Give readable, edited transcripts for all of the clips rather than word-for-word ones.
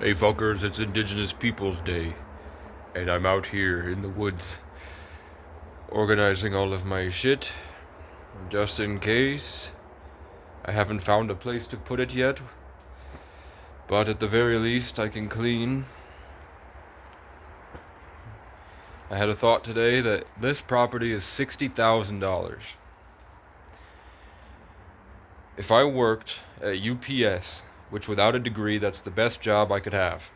Hey fuckers, it's Indigenous Peoples Day, and I'm out here in the woods organizing all of my shit, just in case. I haven't found a place to put it yet, but at the very least I can clean. I had a thought today that this property is $60,000. If I worked at UPS, which without a degree, that's the best job I could have,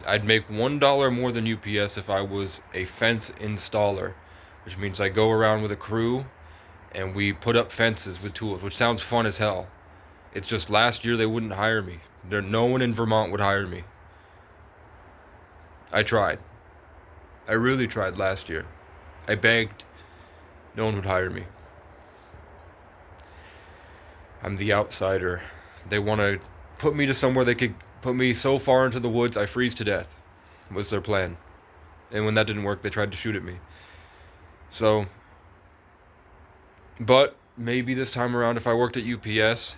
I'd make $1 more than UPS if I was a fence installer, which means I go around with a crew and we put up fences with tools, which sounds fun as hell. It's just last year they wouldn't hire me. No one in Vermont would hire me. I tried. I really tried last year. I begged. No one would hire me. I'm the outsider. They want to put me to somewhere they could put me so far into the woods I freeze to death, was their plan. And when that didn't work, they tried to shoot at me. So, but maybe this time around, if I worked at UPS,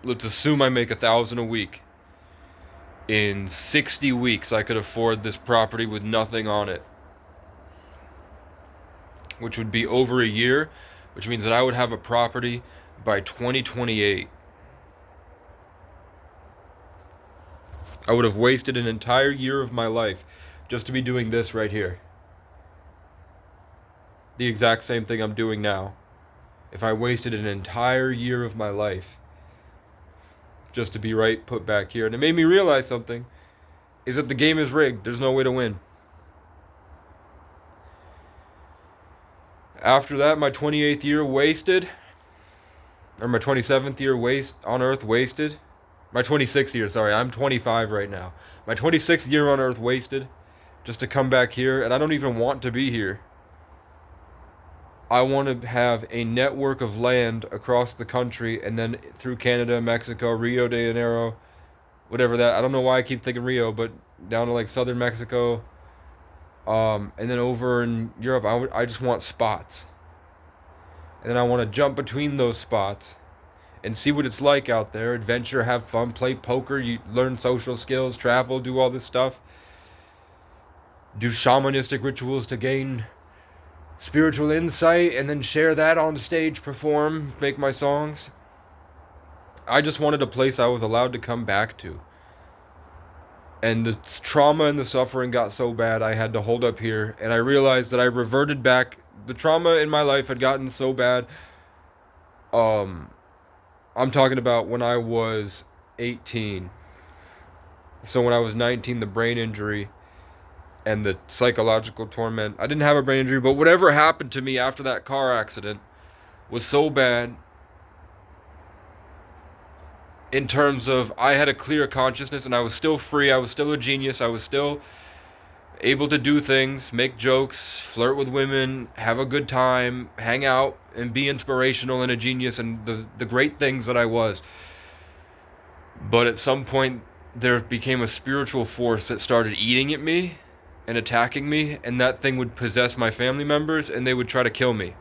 let's assume I make $1,000 a week. In 60 weeks, I could afford this property with nothing on it, which would be over a year, which means that I would have a property by 2028. I would have wasted an entire year of my life just to be doing this right here. The exact same thing I'm doing now. If I wasted an entire year of my life just to be put back here. And it made me realize something, is that the game is rigged. There's no way to win. After that, my 28th year wasted, or my 27th year on Earth wasted. My 26th year, sorry, I'm 25 right now. My 26th year on Earth wasted just to come back here, and I don't even want to be here. I want to have a network of land across the country, and then through Canada, Mexico, Rio de Janeiro, whatever that. I don't know why I keep thinking Rio, but down to like southern Mexico, and then over in Europe. I just want spots, and then I want to jump between those spots and see what it's like out there. Adventure, have fun, play poker, you learn social skills, travel, do all this stuff, do shamanistic rituals to gain spiritual insight, and then share that on stage, perform, make my songs. I just wanted a place I was allowed to come back to. And the trauma and the suffering got so bad I had to hold up here, and I realized that I reverted back. The trauma in my life had gotten so bad. I'm talking about when I was 18. So when I was 19, the brain injury and the psychological torment. I didn't have a brain injury, but whatever happened to me after that car accident was so bad in terms of I had a clear consciousness and I was still free. I was still a genius. I was still able to do things, make jokes, flirt with women, have a good time, hang out, and be inspirational and a genius and the great things that I was. But at some point, there became a spiritual force that started eating at me and attacking me, and that thing would possess my family members, and they would try to kill me.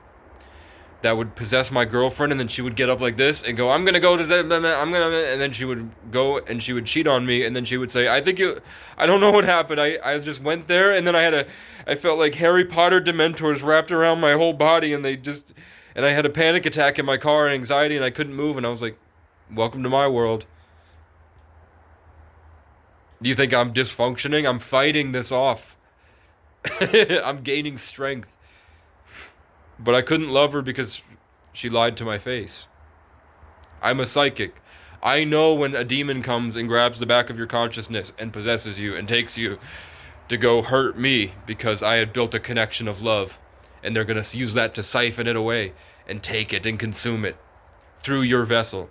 That would possess my girlfriend, and then she would get up like this and go, I'm gonna go to the, I'm gonna, and then she would go and she would cheat on me, and then she would say, I don't know what happened, I just went there, and then I felt like Harry Potter Dementors wrapped around my whole body, and I had a panic attack in my car and anxiety, and I couldn't move, and I was like, welcome to my world. Do you think I'm dysfunctioning? I'm fighting this off. I'm gaining strength. But I couldn't love her because she lied to my face. I'm a psychic. I know when a demon comes and grabs the back of your consciousness and possesses you and takes you to go hurt me because I had built a connection of love. And they're going to use that to siphon it away and take it and consume it through your vessel.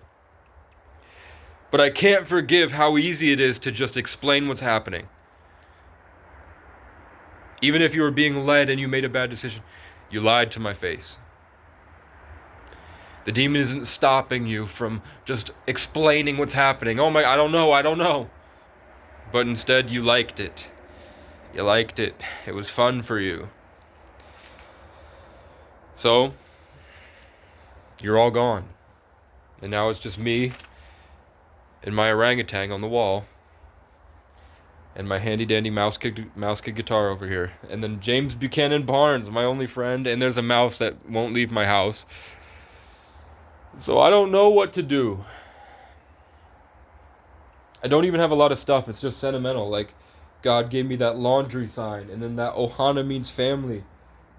But I can't forgive how easy it is to just explain what's happening. Even if you were being led and you made a bad decision, you lied to my face. The demon isn't stopping you from just explaining what's happening. Oh my, I don't know. But instead, you liked it. You liked it. It was fun for you. So, you're all gone. And now it's just me and my orangutan on the wall, and my handy dandy mouse kid guitar over here, and then James Buchanan Barnes, my only friend, and there's a mouse that won't leave my house. So I don't know what to do. I don't even have a lot of stuff. It's just sentimental. Like, God gave me that laundry sign, and then that Ohana means family,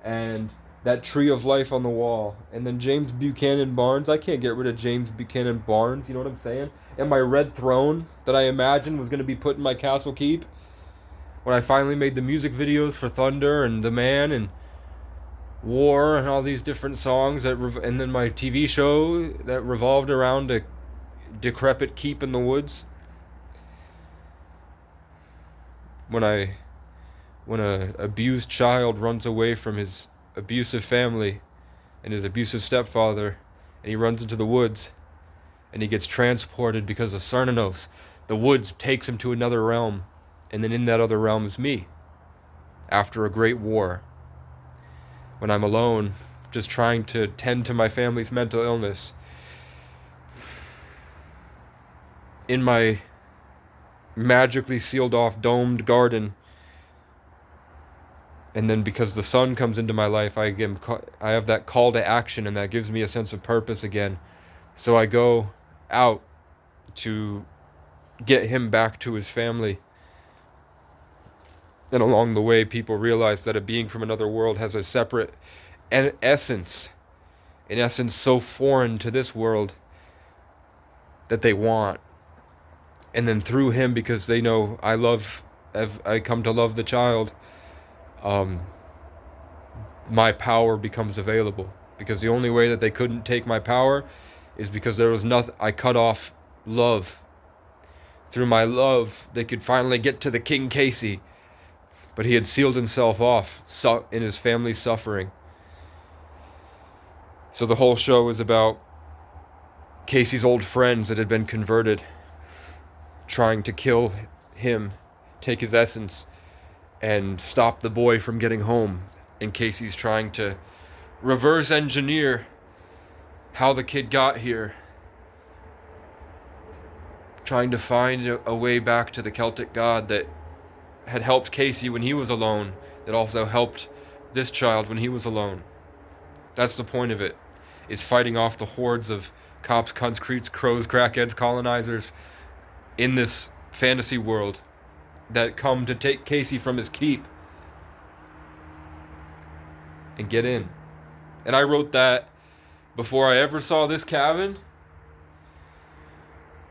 and that tree of life on the wall, and then James Buchanan Barnes. I can't get rid of James Buchanan Barnes, you know what I'm saying? And my red throne that I imagined was going to be put in my castle keep when I finally made the music videos for Thunder and The Man and War and all these different songs, and then my TV show that revolved around a decrepit keep in the woods. When a abused child runs away from his abusive family and his abusive stepfather, and he runs into the woods, and he gets transported because of Cernunnos, the woods takes him to another realm, and then in that other realm is me, after a great war. When I'm alone, just trying to tend to my family's mental illness, in my magically sealed off domed garden, and then because the sun comes into my life, I have that call to action, and that gives me a sense of purpose again. So I go out to get him back to his family. And along the way, people realize that a being from another world has a separate essence, an essence so foreign to this world that they want. And then through him, because they know I come to love the child, my power becomes available. Because the only way that they couldn't take my power is because there was nothing. I cut off love. Through my love, they could finally get to the King Casey. But he had sealed himself off in his family's suffering. So the whole show is about Casey's old friends that had been converted, trying to kill him, take his essence, and stop the boy from getting home. And Casey's trying to reverse engineer how the kid got here, trying to find a way back to the Celtic god that had helped Casey when he was alone, that also helped this child when he was alone. That's the point of it, is fighting off the hordes of cops, cunts, creeps, crows, crackheads, colonizers in this fantasy world that come to take Casey from his keep and get in. And I wrote that before I ever saw this cabin.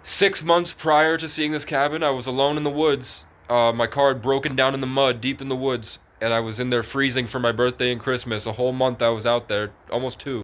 6 months prior to seeing this cabin, I was alone in the woods. My car had broken down in the mud, deep in the woods, and I was in there freezing for my birthday and Christmas. A whole month I was out there, almost 2.